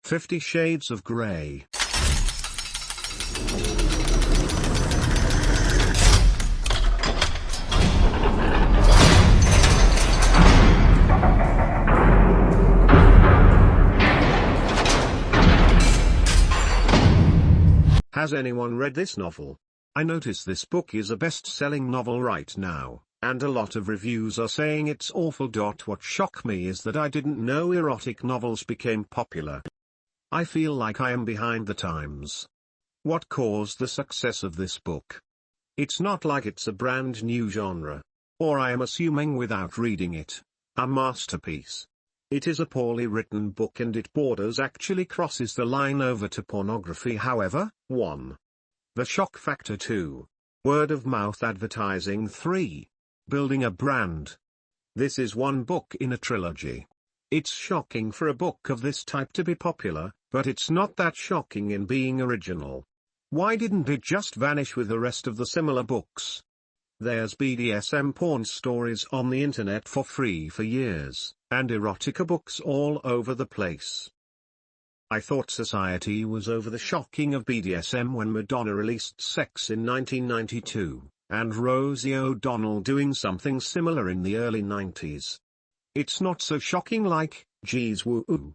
50 Shades of Grey. Has anyone read this novel? I notice this book is a best-selling novel right now, and a lot of reviews are saying it's awful. What shocked me is that I didn't know erotic novels became popular. I feel like I am behind the times. What caused the success of this book? It's not like it's a brand new genre. Or I am assuming without reading it. A masterpiece. It is a poorly written book and it actually crosses the line over to pornography. However, 1. The shock factor. 2. Word of mouth advertising. 3. Building a brand. This is one book in a trilogy. It's shocking for a book of this type to be popular, but it's not that shocking in being original. Why didn't it just vanish with the rest of the similar books? There's BDSM porn stories on the internet for free for years, and erotica books all over the place. I thought society was over the shocking of BDSM when Madonna released Sex in 1992, and Rosie O'Donnell doing something similar in the early 90s. It's not so shocking like, geez woo.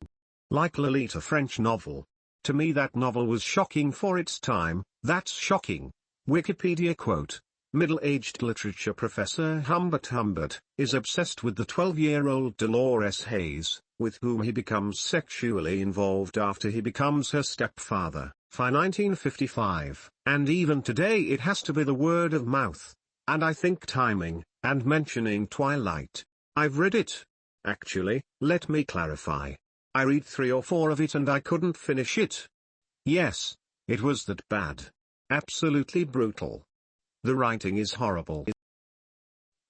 Like Lolita French novel. To me that novel was shocking for its time. That's shocking. Wikipedia quote. Middle-aged literature professor Humbert is obsessed with the 12-year-old Dolores Hayes, with whom he becomes sexually involved after he becomes her stepfather. 1955, and even today it has to be the word of mouth. And I think timing, and mentioning Twilight. I've read it. Actually, let me clarify. I read 3 or 4 of it and I couldn't finish it. Yes, it was that bad. Absolutely brutal. The writing is horrible.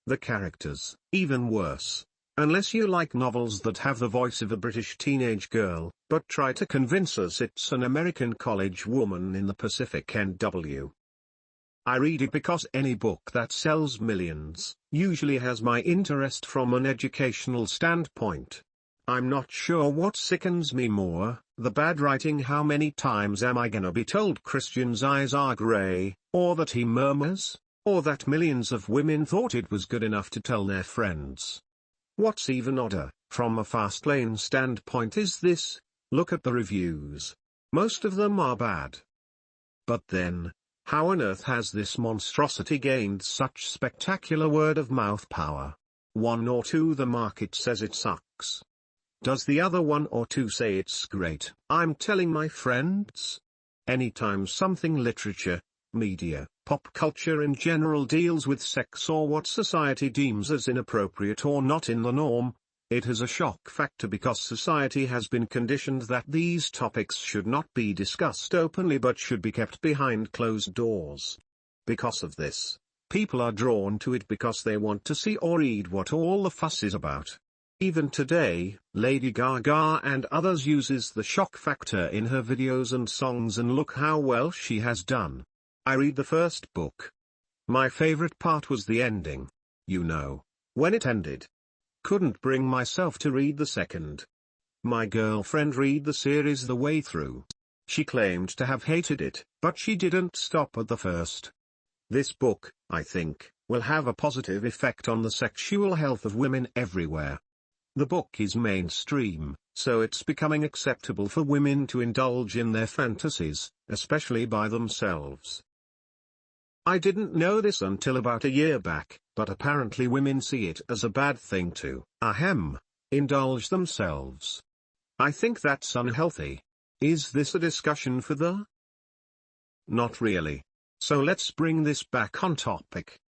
The characters, even worse. Unless you like novels that have the voice of a British teenage girl, but try to convince us it's an American college woman in the Pacific NW. I read it because any book that sells millions, usually has my interest from an educational standpoint. I'm not sure what sickens me more, the bad writing. How many times am I gonna be told Christian's eyes are grey, or that he murmurs, or that millions of women thought it was good enough to tell their friends? What's even odder, from a Fastlane standpoint, is this: look at the reviews. Most of them are bad. But then, how on earth has this monstrosity gained such spectacular word-of-mouth power? 1 or 2 the market says it sucks. Does the other 1 or 2 say it's great? I'm telling my friends. Anytime something literature, media, pop culture in general deals with sex or what society deems as inappropriate or not in the norm, it has a shock factor because society has been conditioned that these topics should not be discussed openly but should be kept behind closed doors. Because of this, people are drawn to it because they want to see or read what all the fuss is about. Even today, Lady Gaga and others uses the shock factor in her videos and songs, and look how well she has done. I read the first book. My favorite part was the ending. You know, when it ended. Couldn't bring myself to read the second. My girlfriend read the series the way through. She claimed to have hated it, but she didn't stop at the first. This book, I think, will have a positive effect on the sexual health of women everywhere. The book is mainstream, so it's becoming acceptable for women to indulge in their fantasies, especially by themselves. I didn't know this until about a year back, but apparently women see it as a bad thing to, indulge themselves. I think that's unhealthy. Is this a discussion for the? Not really. So let's bring this back on topic.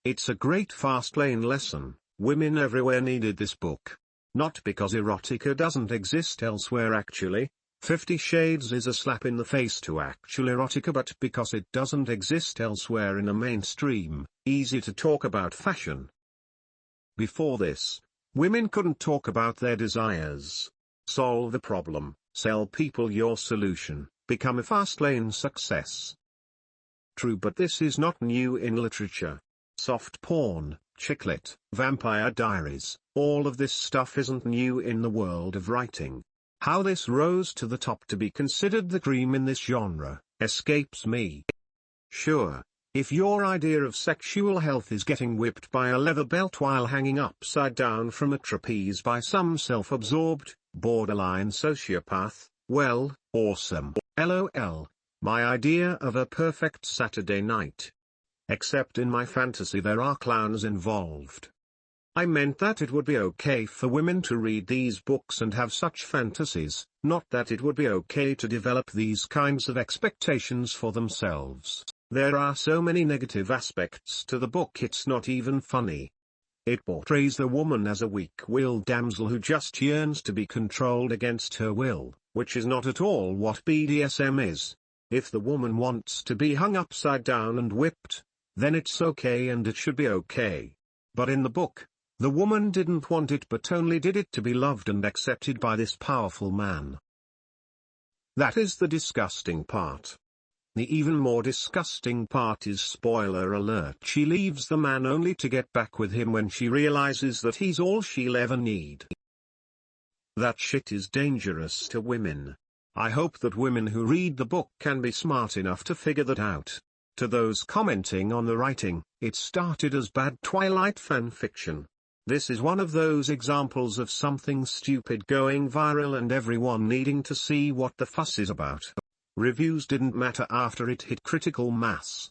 It's a great Fastlane lesson. Women everywhere needed this book. Not because erotica doesn't exist elsewhere actually. 50 Shades is a slap in the face to actual erotica, but because it doesn't exist elsewhere in a mainstream, easy to talk about fashion. Before this, women couldn't talk about their desires. Solve the problem, sell people your solution, become a Fastlane success. True, but this is not new in literature. Soft porn, chicklit, vampire diaries, all of this stuff isn't new in the world of writing. How this rose to the top to be considered the cream in this genre, escapes me. Sure, if your idea of sexual health is getting whipped by a leather belt while hanging upside down from a trapeze by some self-absorbed, borderline sociopath, well, awesome. LOL, my idea of a perfect Saturday night. Except in my fantasy there are clowns involved. I meant that it would be okay for women to read these books and have such fantasies, not that it would be okay to develop these kinds of expectations for themselves. There are so many negative aspects to the book it's not even funny. It portrays the woman as a weak-willed damsel who just yearns to be controlled against her will, which is not at all what BDSM is. If the woman wants to be hung upside down and whipped, then it's okay and it should be okay. But in the book, the woman didn't want it but only did it to be loved and accepted by this powerful man. That is the disgusting part. The even more disgusting part is, spoiler alert, she leaves the man only to get back with him when she realizes that he's all she'll ever need. That shit is dangerous to women. I hope that women who read the book can be smart enough to figure that out. To those commenting on the writing, it started as bad Twilight fanfiction. This is one of those examples of something stupid going viral and everyone needing to see what the fuss is about. Reviews didn't matter after it hit critical mass.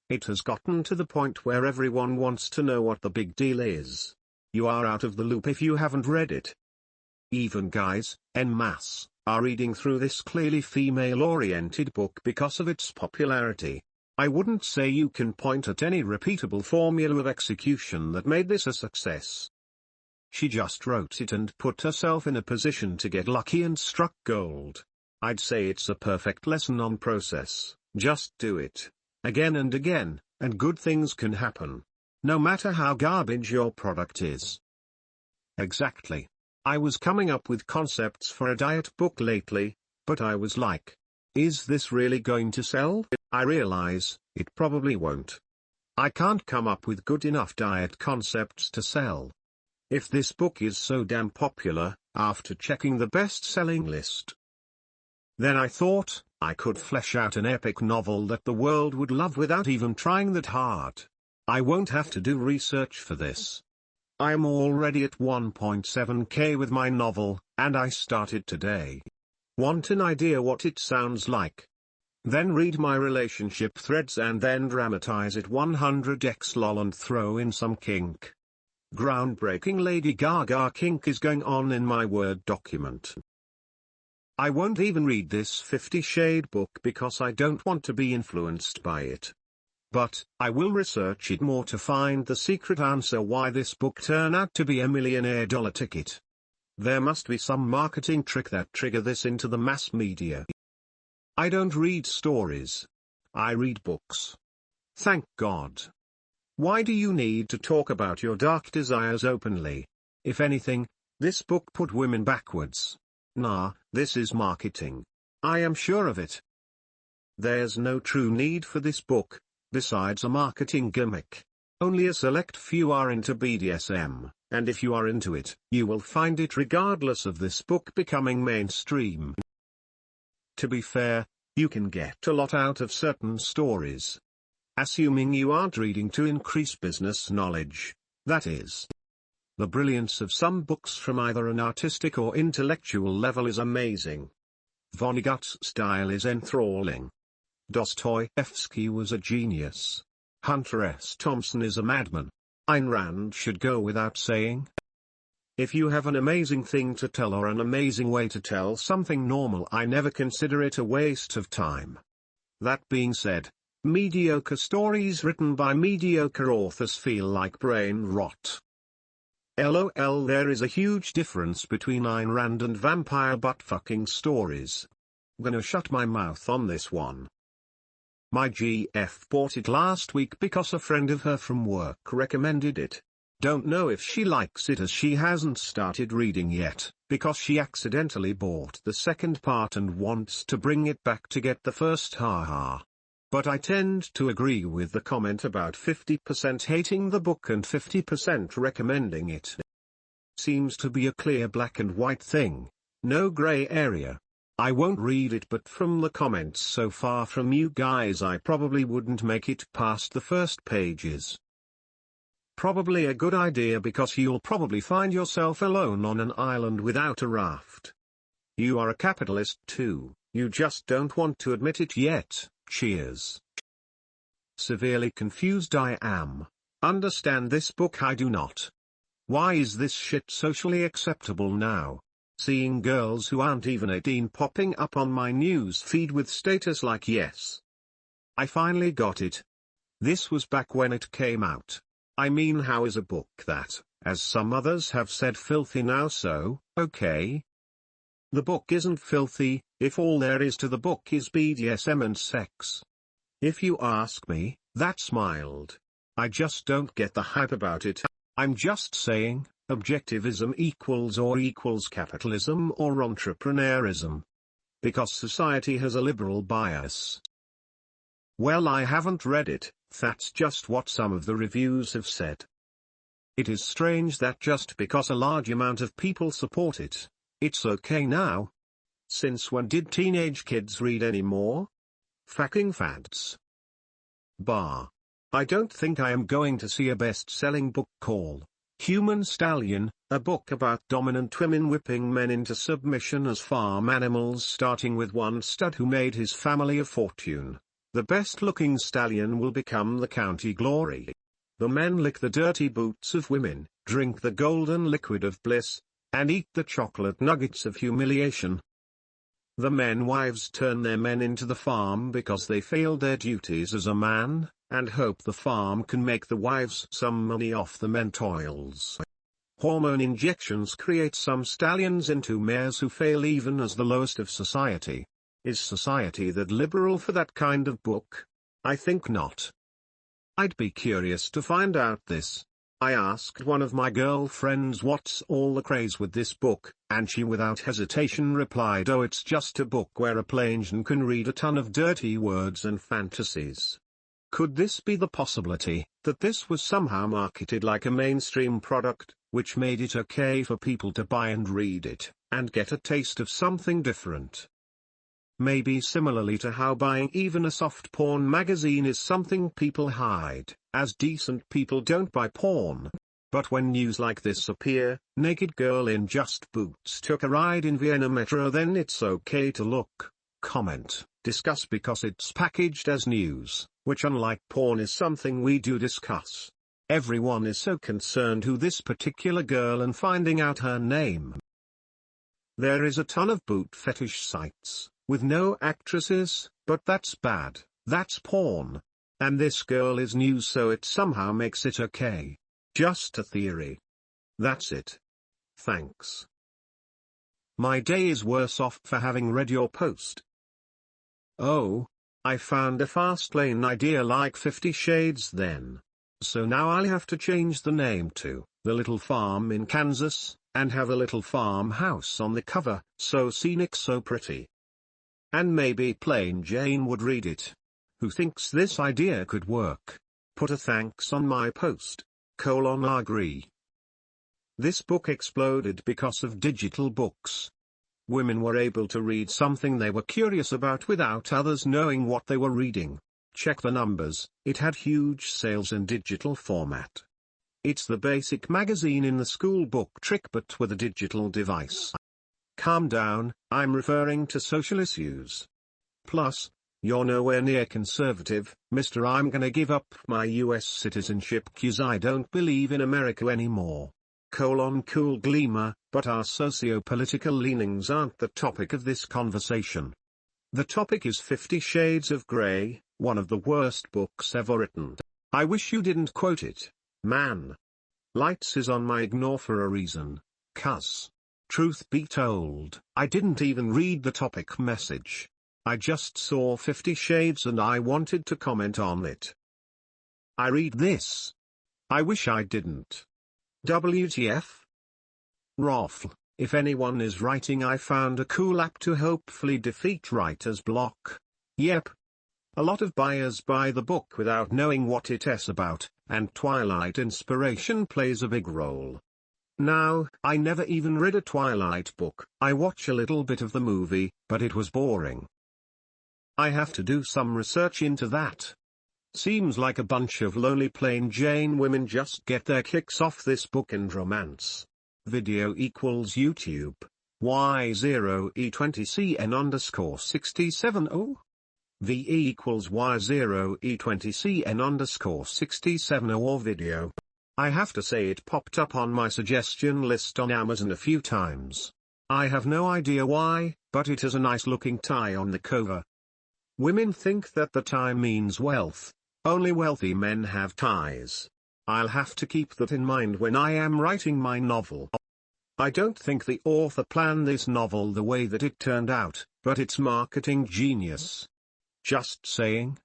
It has gotten to the point where everyone wants to know what the big deal is. You are out of the loop if you haven't read it. Even guys, en masse, are reading through this clearly female-oriented book because of its popularity. I wouldn't say you can point at any repeatable formula of execution that made this a success. She just wrote it and put herself in a position to get lucky and struck gold. I'd say it's a perfect lesson on process. Just do it, again and again, and good things can happen. No matter how garbage your product is. Exactly. I was coming up with concepts for a diet book lately, but I was like, is this really going to sell? I realize, it probably won't. I can't come up with good enough diet concepts to sell. If this book is so damn popular, after checking the best-selling list, then I thought, I could flesh out an epic novel that the world would love without even trying that hard. I won't have to do research for this. I'm already at 1.7K with my novel, and I started today. Want an idea what it sounds like? Then read my relationship threads and then dramatize it 100x lol and throw in some kink. Groundbreaking Lady Gaga kink is going on in my Word document. I won't even read this 50 Shade book because I don't want to be influenced by it. But, I will research it more to find the secret answer why this book turned out to be a $1 million ticket. There must be some marketing trick that trigger this into the mass media. I don't read stories. I read books. Thank God. Why do you need to talk about your dark desires openly? If anything, this book put women backwards. Nah, this is marketing. I am sure of it. There's no true need for this book, besides a marketing gimmick. Only a select few are into BDSM, and if you are into it, you will find it regardless of this book becoming mainstream. To be fair, you can get a lot out of certain stories. Assuming you aren't reading to increase business knowledge, that is. The brilliance of some books from either an artistic or intellectual level is amazing. Vonnegut's style is enthralling. Dostoevsky was a genius. Hunter S. Thompson is a madman. Ayn Rand should go without saying. If you have an amazing thing to tell or an amazing way to tell something normal, I never consider it a waste of time. That being said, mediocre stories written by mediocre authors feel like brain rot. LOL, there is a huge difference between Ayn Rand and vampire butt-fucking stories. Gonna shut my mouth on this one. My GF bought it last week because a friend of her from work recommended it. Don't know if she likes it as she hasn't started reading yet, because she accidentally bought the second part and wants to bring it back to get the first haha. But I tend to agree with the comment about 50% hating the book and 50% recommending it. Seems to be a clear black and white thing. No gray area. I won't read it, but from the comments so far from you guys I probably wouldn't make it past the first pages. Probably a good idea because you'll probably find yourself alone on an island without a raft. You are a capitalist too, you just don't want to admit it yet. Cheers. Severely confused I am. Understand this book I do not. Why is this shit socially acceptable now? Seeing girls who aren't even 18 popping up on my news feed with status like yes. I finally got it. This was back when it came out. I mean, how is a book that, as some others have said, filthy now so okay? The book isn't filthy, if all there is to the book is BDSM and sex. If you ask me, that's mild. I just don't get the hype about it. I'm just saying, objectivism equals capitalism or entrepreneurism. Because society has a liberal bias. Well, I haven't read it, that's just what some of the reviews have said. It is strange that just because a large amount of people support it, it's okay now. Since when did teenage kids read anymore? Fucking fads. I don't think I am going to see a best-selling book called Human Stallion, a book about dominant women whipping men into submission as farm animals, starting with one stud who made his family a fortune. The best-looking stallion will become the county glory. The men lick the dirty boots of women, drink the golden liquid of bliss, and eat the chocolate nuggets of humiliation. The men wives turn their men into the farm because they failed their duties as a man, and hope the farm can make the wives some money off the men toils. Hormone injections create some stallions into mares who fail even as the lowest of society. Is society that liberal for that kind of book? I think not. I'd be curious to find out this. I asked one of my girlfriends what's all the craze with this book, and she without hesitation replied, oh, it's just a book where a plain can read a ton of dirty words and fantasies. Could this be the possibility, that this was somehow marketed like a mainstream product, which made it okay for people to buy and read it, and get a taste of something different? Maybe similarly to how buying even a soft porn magazine is something people hide, as decent people don't buy porn. But when news like this appear, naked girl in just boots took a ride in Vienna metro, then it's okay to look, comment, discuss because it's packaged as news, which unlike porn is something we do discuss. Everyone is so concerned who this particular girl and finding out her name. There is a ton of boot fetish sites, with no actresses, but that's bad, that's porn. And this girl is news, so it somehow makes it okay. Just a theory. That's it. Thanks. My day is worse off for having read your post. Oh, I found a fast lane idea like 50 Shades then. So now I'll have to change the name to The Little Farm in Kansas, and have a little farmhouse on the cover, so scenic, so pretty. And maybe Plain Jane would read it. Who thinks this idea could work? Put a thanks on my post. Agree. This book exploded because of digital books. Women were able to read something they were curious about without others knowing what they were reading. Check the numbers, it had huge sales in digital format. It's the basic magazine in the school book trick but with a digital device. Calm down, I'm referring to social issues. Plus, you're nowhere near conservative, Mr. I'm gonna give up my US citizenship 'cause I don't believe in America anymore. Cool gleamer, but our socio-political leanings aren't the topic of this conversation. The topic is 50 Shades of Grey, one of the worst books ever written. I wish you didn't quote it, man. Lights is on my ignore for a reason, 'cause, truth be told, I didn't even read the topic message. I just saw 50 Shades and I wanted to comment on it. I read this. I wish I didn't. WTF? Raffle, if anyone is writing, I found a cool app to hopefully defeat writer's block. Yep. A lot of buyers buy the book without knowing what it's about, and Twilight inspiration plays a big role. Now, I never even read a Twilight book. I watch a little bit of the movie, but it was boring. I have to do some research into that. Seems like a bunch of lonely plain Jane women just get their kicks off this book and romance. Video equals YouTube. Y0E20CN_670. VE equals Y0E20CN_670 or video. I have to say it popped up on my suggestion list on Amazon a few times. I have no idea why, but it has a nice looking tie on the cover. Women think that the tie means wealth. Only wealthy men have ties. I'll have to keep that in mind when I am writing my novel. I don't think the author planned this novel the way that it turned out, but it's marketing genius. Just saying.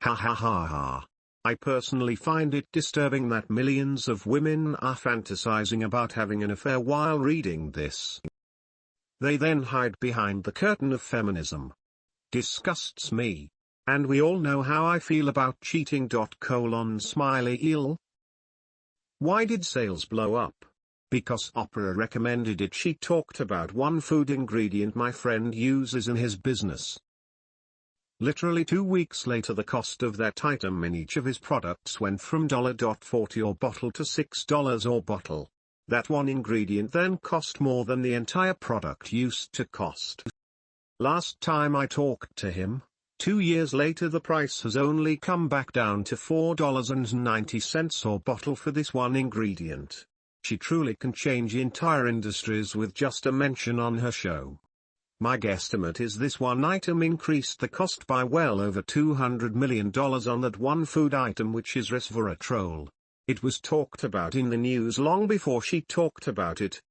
Ha ha ha ha. I personally find it disturbing that millions of women are fantasizing about having an affair while reading this. They then hide behind the curtain of feminism. Disgusts me. And we all know how I feel about cheating. Smiley eel. Why did sales blow up? Because Oprah recommended it. She talked about one food ingredient my friend uses in his business. Literally 2 weeks later the cost of that item in each of his products went from $40 or bottle to $6 or bottle. That one ingredient then cost more than the entire product used to cost. Last time I talked to him, 2 years later the price has only come back down to $4.90 or bottle for this one ingredient. She truly can change entire industries with just a mention on her show. My guesstimate is this one item increased the cost by well over $200 million on that one food item, which is resveratrol. It was talked about in the news long before she talked about it.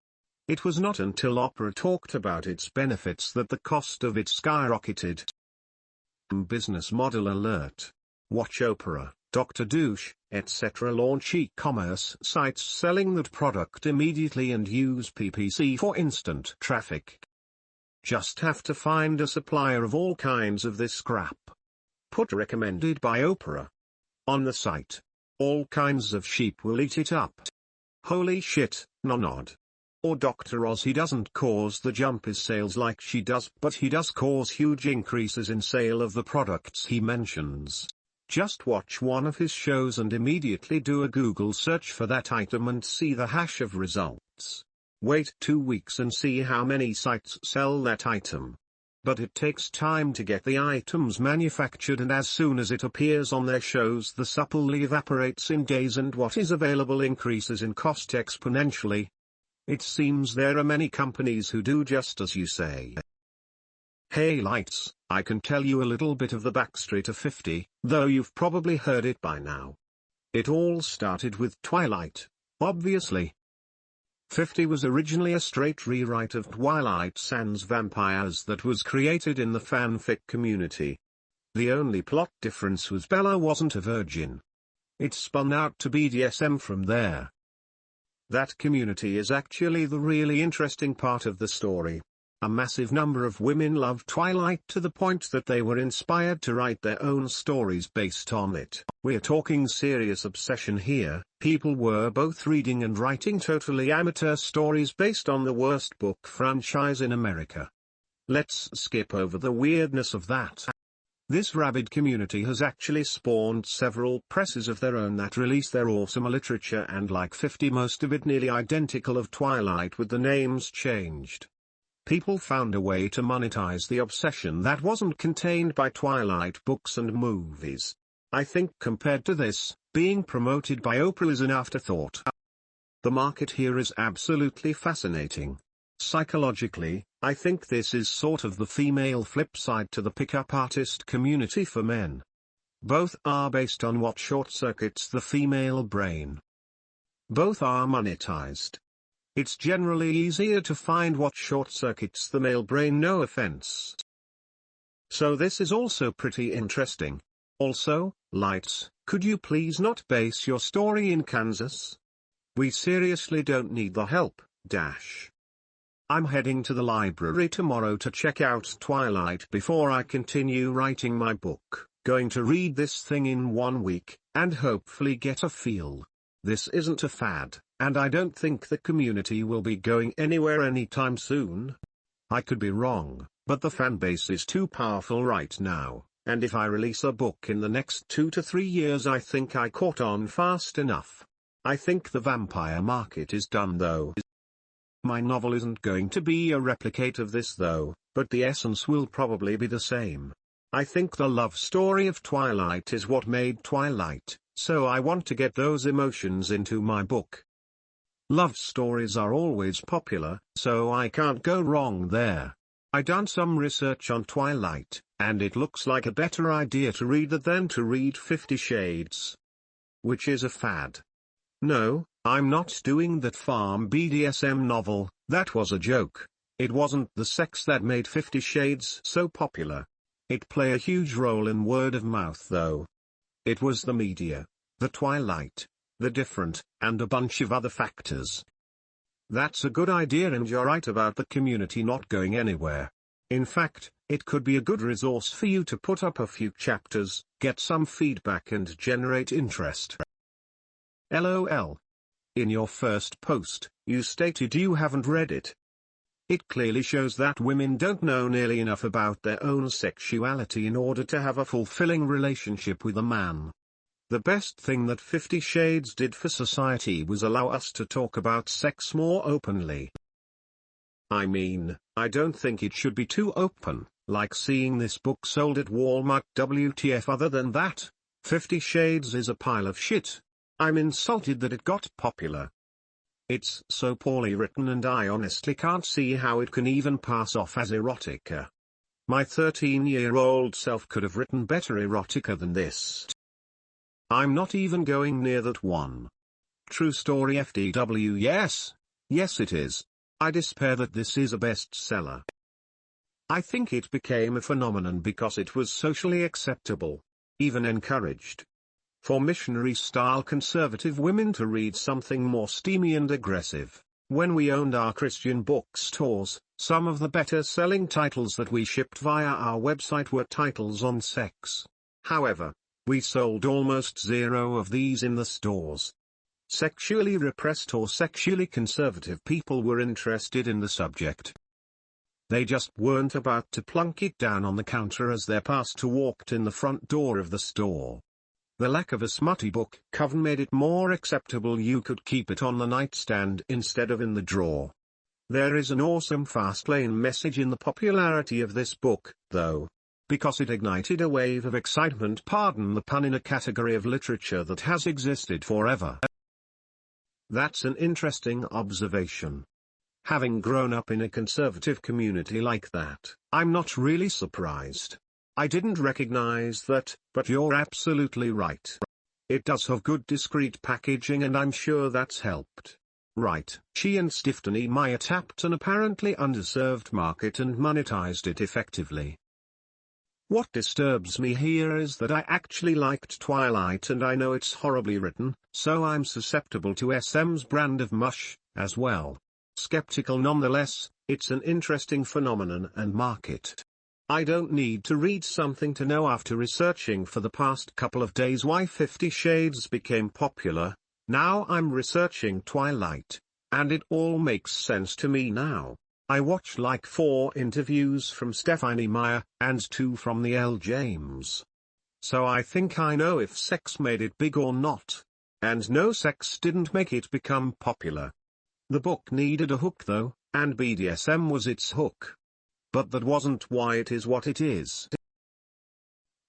It was not until Oprah talked about its benefits that the cost of it skyrocketed. Business model alert. Watch Oprah, Dr. Douche, etc. launch e-commerce sites selling that product immediately and use PPC for instant traffic. Just have to find a supplier of all kinds of this crap. Put recommended by Oprah on the site. All kinds of sheep will eat it up. Holy shit, nod. Or Dr. Oz, he doesn't cause the jump in sales like she does, but he does cause huge increases in sale of the products he mentions. Just watch one of his shows and immediately do a Google search for that item and see the hash of results. Wait 2 weeks and see how many sites sell that item. But it takes time to get the items manufactured, and as soon as it appears on their shows the supply evaporates in days and what is available increases in cost exponentially. It seems there are many companies who do just as you say. Hey lights, I can tell you a little bit of the backstory to 50, though you've probably heard it by now. It all started with Twilight, obviously. 50 was originally a straight rewrite of Twilight sans vampires that was created in the fanfic community. The only plot difference was Bella wasn't a virgin. It spun out to BDSM from there. That community is actually the really interesting part of the story. A massive number of women loved Twilight to the point that they were inspired to write their own stories based on it. We're talking serious obsession here. People were both reading and writing totally amateur stories based on the worst book franchise in America. Let's skip over the weirdness of that. This rabid community has actually spawned several presses of their own that release their awesome literature, and like 50, most of it nearly identical of Twilight with the names changed. People found a way to monetize the obsession that wasn't contained by Twilight books and movies. I think compared to this, being promoted by Oprah is an afterthought. The market here is absolutely fascinating. Psychologically, I think this is sort of the female flip side to the pickup artist community for men. Both are based on what short-circuits the female brain. Both are monetized. It's generally easier to find what short-circuits the male brain, no offense. So this is also pretty interesting. Also, lights, could you please not base your story in Kansas? We seriously don't need the help, dash. I'm heading to the library tomorrow to check out Twilight before I continue writing my book. Going to read this thing in 1 week, and hopefully get a feel. This isn't a fad, and I don't think the community will be going anywhere anytime soon. I could be wrong, but the fanbase is too powerful right now, and if I release a book in the next 2 to 3 years I think I caught on fast enough. I think the vampire market is done though. My novel isn't going to be a replicate of this though, but the essence will probably be the same. I think the love story of Twilight is what made Twilight, so I want to get those emotions into my book. Love stories are always popular, so I can't go wrong there. I done some research on Twilight, and it looks like a better idea to read that than to read 50 Shades. Which is a fad. No, I'm not doing that farm BDSM novel, that was a joke. It wasn't the sex that made 50 Shades so popular. It played a huge role in word of mouth though. It was the media, the Twilight, the different, and a bunch of other factors. That's a good idea and you're right about the community not going anywhere. In fact, it could be a good resource for you to put up a few chapters, get some feedback and generate interest. LOL. In your first post, you stated you haven't read it. It clearly shows that women don't know nearly enough about their own sexuality in order to have a fulfilling relationship with a man. The best thing that 50 Shades did for society was allow us to talk about sex more openly. I mean, I don't think it should be too open, like seeing this book sold at Walmart. WTF. Other than that, 50 Shades is a pile of shit. I'm insulted that it got popular. It's so poorly written and I honestly can't see how it can even pass off as erotica. My 13-year-old self could have written better erotica than this. I'm not even going near that one. True story FDW. Yes it is. I despair that this is a bestseller. I think it became a phenomenon because it was socially acceptable, even encouraged. For missionary-style conservative women to read something more steamy and aggressive. When we owned our Christian bookstores, some of the better-selling titles that we shipped via our website were titles on sex. However, we sold almost zero of these in the stores. Sexually repressed or sexually conservative people were interested in the subject. They just weren't about to plunk it down on the counter as their pastor walked in the front door of the store. The lack of a smutty book cover made it more acceptable. You could keep it on the nightstand instead of in the drawer. There is an awesome Fastlane message in the popularity of this book, though. Because it ignited a wave of excitement, pardon the pun, in a category of literature that has existed forever. That's an interesting observation. Having grown up in a conservative community like that, I'm not really surprised. I didn't recognize that, but you're absolutely right. It does have good discreet packaging and I'm sure that's helped. Right, she and Stephanie Meyer tapped an apparently underserved market and monetized it effectively. What disturbs me here is that I actually liked Twilight and I know it's horribly written, so I'm susceptible to SM's brand of mush, as well. Skeptical nonetheless, it's an interesting phenomenon and market. I don't need to read something to know after researching for the past couple of days why 50 Shades became popular. Now I'm researching Twilight, and it all makes sense to me now. I watched like 4 interviews from Stephanie Meyer, and 2 from the L. James. So I think I know if sex made it big or not. And no, sex didn't make it become popular. The book needed a hook though, and BDSM was its hook. But that wasn't why it is what it is.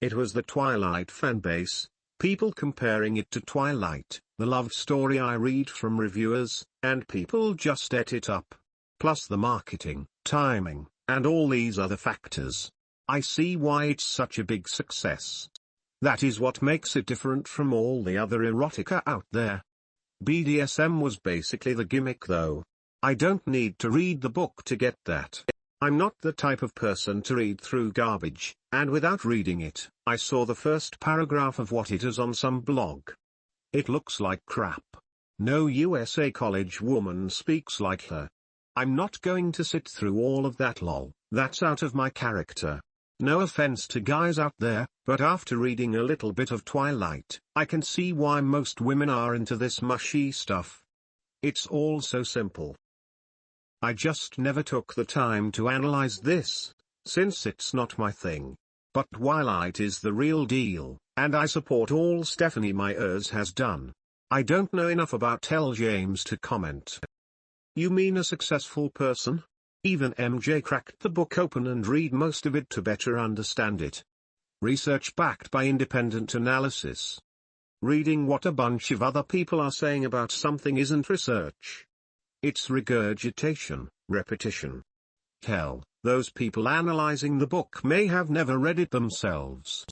It was the Twilight fanbase, people comparing it to Twilight, the love story I read from reviewers, and people just ate it up. Plus the marketing, timing, and all these other factors. I see why it's such a big success. That is what makes it different from all the other erotica out there. BDSM was basically the gimmick though. I don't need to read the book to get that. I'm not the type of person to read through garbage, and without reading it, I saw the first paragraph of what it is on some blog. It looks like crap. No USA college woman speaks like her. I'm not going to sit through all of that lol, that's out of my character. No offense to guys out there, but after reading a little bit of Twilight, I can see why most women are into this mushy stuff. It's all so simple. I just never took the time to analyze this, since it's not my thing. But Twilight is the real deal, and I support all Stephanie Meyers has done. I don't know enough about L. James to comment. You mean a successful person? Even MJ cracked the book open and read most of it to better understand it. Research backed by independent analysis. Reading what a bunch of other people are saying about something isn't research. It's regurgitation, repetition. Hell, those people analyzing the book may have never read it themselves.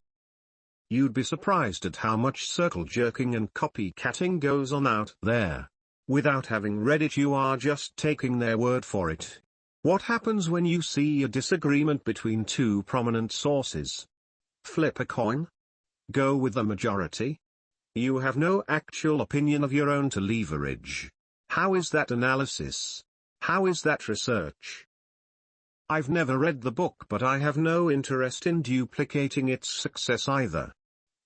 You'd be surprised at how much circle jerking and copycatting goes on out there. Without having read it, you are just taking their word for it. What happens when you see a disagreement between two prominent sources? Flip a coin? Go with the majority? You have no actual opinion of your own to leverage. How is that analysis? How is that research? I've never read the book, but I have no interest in duplicating its success either.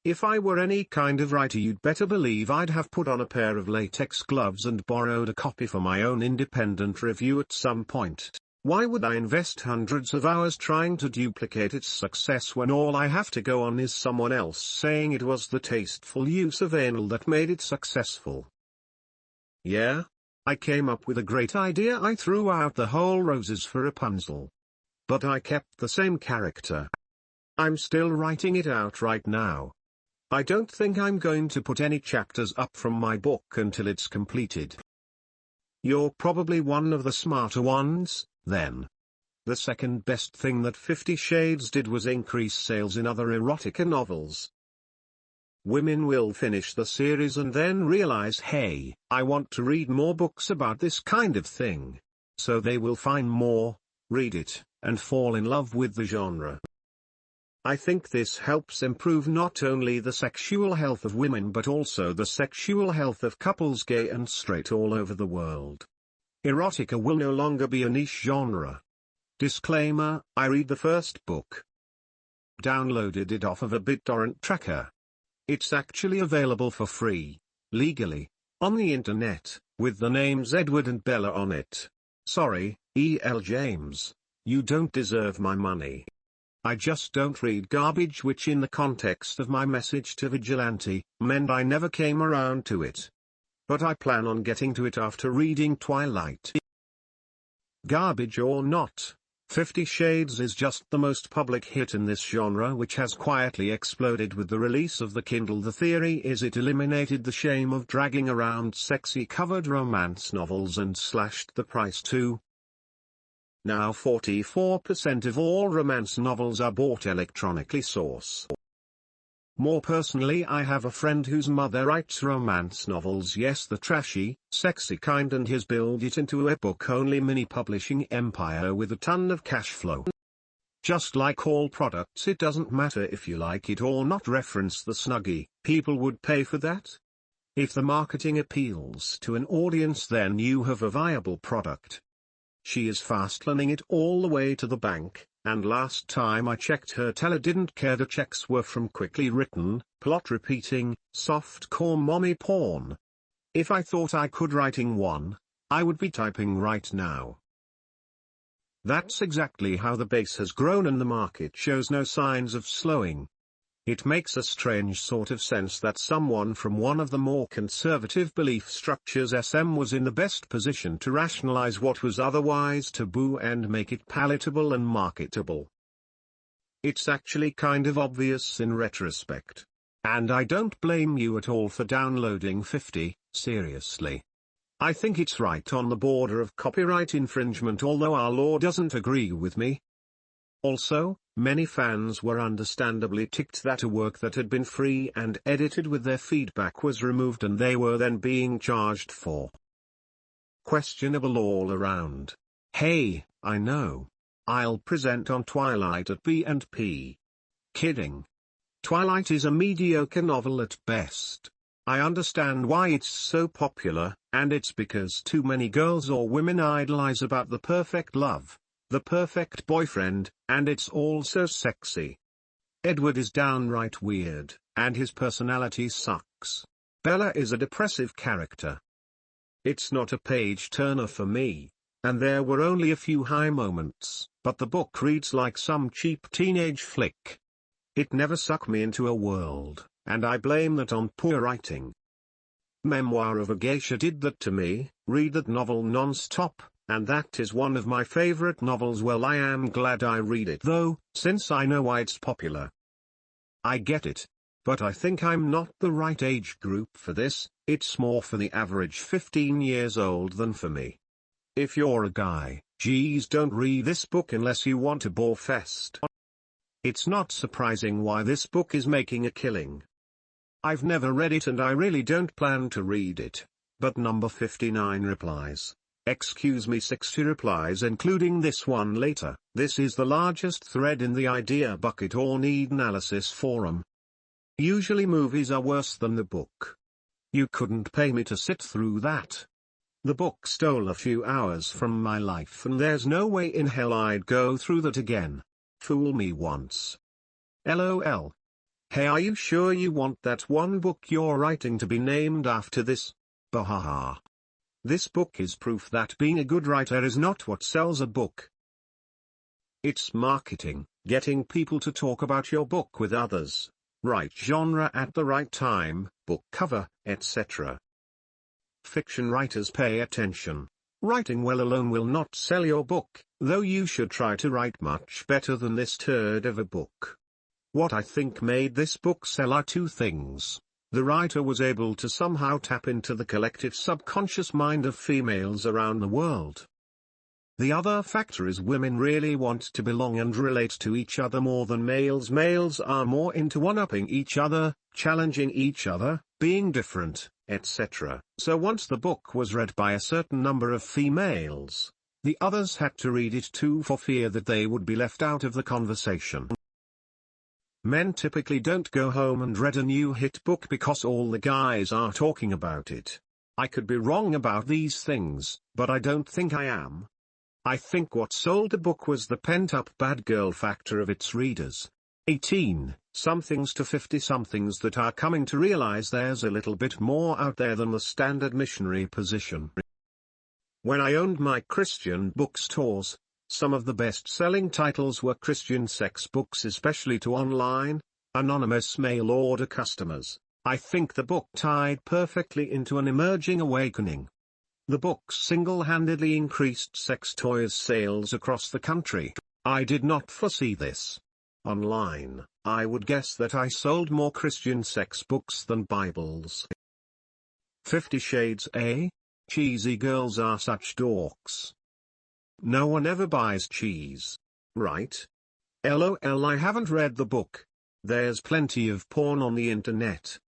If I were any kind of writer, you'd better believe I'd have put on a pair of latex gloves and borrowed a copy for my own independent review at some point. Why would I invest hundreds of hours trying to duplicate its success when all I have to go on is someone else saying it was the tasteful use of anal that made it successful? Yeah? I came up with a great idea. I threw out the whole roses for Rapunzel. But I kept the same character. I'm still writing it out right now. I don't think I'm going to put any chapters up from my book until it's completed. You're probably one of the smarter ones, then. The second best thing that 50 Shades did was increase sales in other erotica novels. Women will finish the series and then realize, hey, I want to read more books about this kind of thing. So they will find more, read it, and fall in love with the genre. I think this helps improve not only the sexual health of women but also the sexual health of couples, gay and straight, all over the world. Erotica will no longer be a niche genre. Disclaimer, I read the first book. Downloaded it off of a BitTorrent tracker. It's actually available for free, legally, on the internet, with the names Edward and Bella on it. Sorry, E.L. James, you don't deserve my money. I just don't read garbage, which in the context of my message to Vigilante, meant I never came around to it. But I plan on getting to it after reading Twilight. Garbage or not, 50 Shades is just the most public hit in this genre, which has quietly exploded with the release of the Kindle. The theory is it eliminated the shame of dragging around sexy covered romance novels and slashed the price too. Now 44% of all romance novels are bought electronically sourced. More personally, I have a friend whose mother writes romance novels, yes, the trashy, sexy kind, and has built it into a book-only mini publishing empire with a ton of cash flow. Just like all products, it doesn't matter if you like it or not. Reference the Snuggie, people would pay for that. If the marketing appeals to an audience, then you have a viable product. She is fast-learning it all the way to the bank, and last time I checked, her teller didn't care the checks were from quickly written, plot-repeating, soft-core mommy porn. If I thought I could writing one, I would be typing right now. That's exactly how the base has grown, and the market shows no signs of slowing. It makes a strange sort of sense that someone from one of the more conservative belief structures SM was in the best position to rationalize what was otherwise taboo and make it palatable and marketable. It's actually kind of obvious in retrospect. And I don't blame you at all for downloading 50, seriously. I think it's right on the border of copyright infringement, although our law doesn't agree with me. Also, many fans were understandably ticked that a work that had been free and edited with their feedback was removed and they were then being charged for. Questionable all around. Hey, I know. I'll present on Twilight at B&P. Kidding. Twilight is a mediocre novel at best. I understand why it's so popular, and it's because too many girls or women idolize about the perfect love, the perfect boyfriend, and it's all so sexy. Edward is downright weird, and his personality sucks. Bella is a depressive character. It's not a page-turner for me. And there were only a few high moments, but the book reads like some cheap teenage flick. It never sucked me into a world, and I blame that on poor writing. Memoir of a Geisha did that to me. Read that novel non-stop, and that is one of my favorite novels. Well, I am glad I read it though, since I know why it's popular. I get it. But I think I'm not the right age group for this. It's more for the average 15 years old than for me. If you're a guy, geez, don't read this book unless you want a bore fest. It's not surprising why this book is making a killing. I've never read it and I really don't plan to read it. But number 59 replies. Excuse me, 60 replies including this one later. This is the largest thread in the idea bucket or need analysis forum. Usually movies are worse than the book. You couldn't pay me to sit through that. The book stole a few hours from my life and there's no way in hell I'd go through that again. Fool me once. LOL. Hey, are you sure you want that one book you're writing to be named after this? Bahaha. This book is proof that being a good writer is not what sells a book. It's marketing, getting people to talk about your book with others, right genre at the right time, book cover, etc. Fiction writers pay attention. Writing well alone will not sell your book, though you should try to write much better than this turd of a book. What I think made this book sell are two things. The writer was able to somehow tap into the collective subconscious mind of females around the world. The other factor is women really want to belong and relate to each other more than males. Males are more into one-upping each other, challenging each other, being different, etc. So once the book was read by a certain number of females, the others had to read it too for fear that they would be left out of the conversation. Men typically don't go home and read a new hit book because all the guys are talking about it. I could be wrong about these things, but I don't think I am. I think what sold the book was the pent-up bad girl factor of its readers. 18-somethings to 50-somethings that are coming to realize there's a little bit more out there than the standard missionary position. When I owned my Christian bookstores, some of the best-selling titles were Christian sex books, especially to online, anonymous mail-order customers. I think the book tied perfectly into an emerging awakening. The book single-handedly increased sex toys sales across the country. I did not foresee this. Online, I would guess that I sold more Christian sex books than Bibles. 50 Shades A? Cheesy girls are such dorks. No one ever buys cheese. Right? LOL, I haven't read the book. There's plenty of porn on the internet.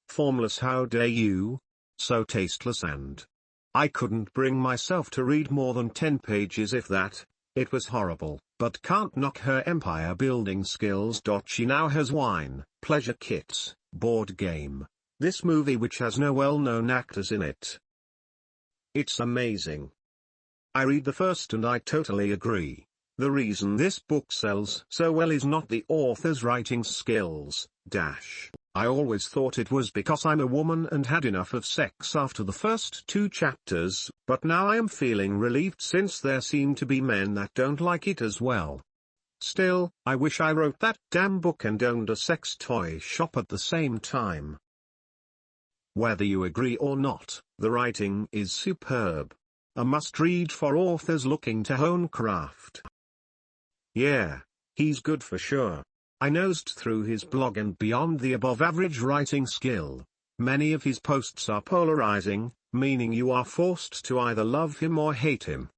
Formless, how dare you? So tasteless, and I couldn't bring myself to read more than 10 pages if that. It was horrible, but can't knock her empire building skills. She now has wine, pleasure kits, board game. This movie which has no well-known actors in it. It's amazing. I read the first and I totally agree. The reason this book sells so well is not the author's writing skills, I always thought it was because I'm a woman and had enough of sex after the first 2 chapters, but now I am feeling relieved since there seem to be men that don't like it as well. Still, I wish I wrote that damn book and owned a sex toy shop at the same time. Whether you agree or not, the writing is superb. A must-read for authors looking to hone craft. Yeah, he's good for sure. I nosed through his blog and beyond the above-average writing skill, many of his posts are polarizing, meaning you are forced to either love him or hate him.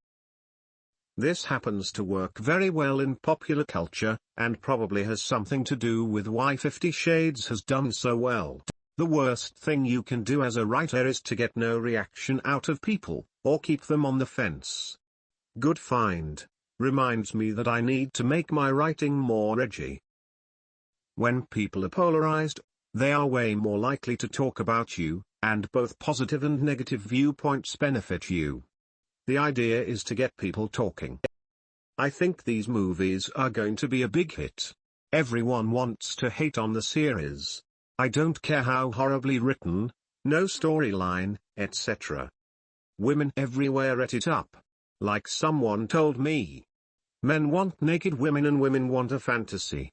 This happens to work very well in popular culture, and probably has something to do with why 50 Shades has done so well. The worst thing you can do as a writer is to get no reaction out of people, or keep them on the fence. Good find. Reminds me that I need to make my writing more edgy. When people are polarized, they are way more likely to talk about you, and both positive and negative viewpoints benefit you. The idea is to get people talking. I think these movies are going to be a big hit. Everyone wants to hate on the series. I don't care how horribly written, no storyline, etc. Women everywhere ate it up. Like someone told me. Men want naked women and women want a fantasy.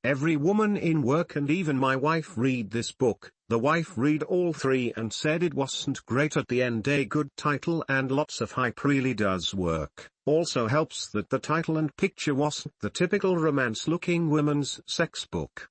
Every woman in work and even my wife read this book. The wife read all three and said it wasn't great at the end. A good title and lots of hype really does work. Also helps that the title and picture wasn't the typical romance looking women's sex book.